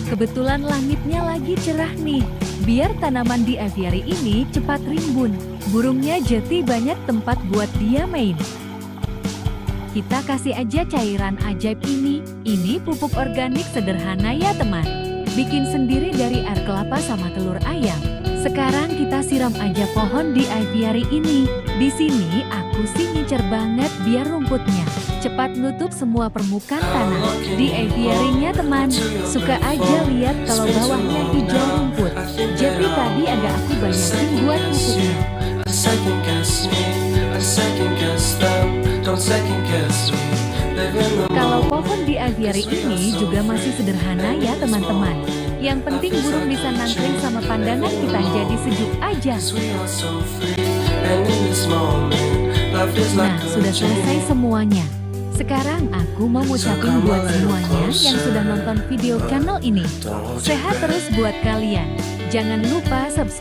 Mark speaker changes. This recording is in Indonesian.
Speaker 1: Kebetulan langitnya lagi cerah nih. Biar tanaman di aviary ini cepat rimbun. Burungnya jadi banyak tempat buat dia main. Kita kasih aja cairan ajaib ini. Ini pupuk organik sederhana ya teman. Bikin sendiri dari air kelapa sama telur ayam. Sekarang kita siram aja pohon di aviary ini. Di sini aku sih ngincer banget biar rumputnya cepat nutup semua permukaan tanah. Di aviary-nya teman, suka aja lihat kalau bawahnya hijau rumput. Jadi tadi agak aku banyakin buat pupuknya. Kalau pohon di aviary ini juga masih sederhana ya teman-teman. Yang penting burung bisa nangkring sama pandangan kita jadi sejuk aja. Nah, sudah selesai semuanya. Sekarang aku mau ngucapin buat semuanya yang sudah nonton video channel ini. Sehat terus buat kalian. Jangan lupa subscribe.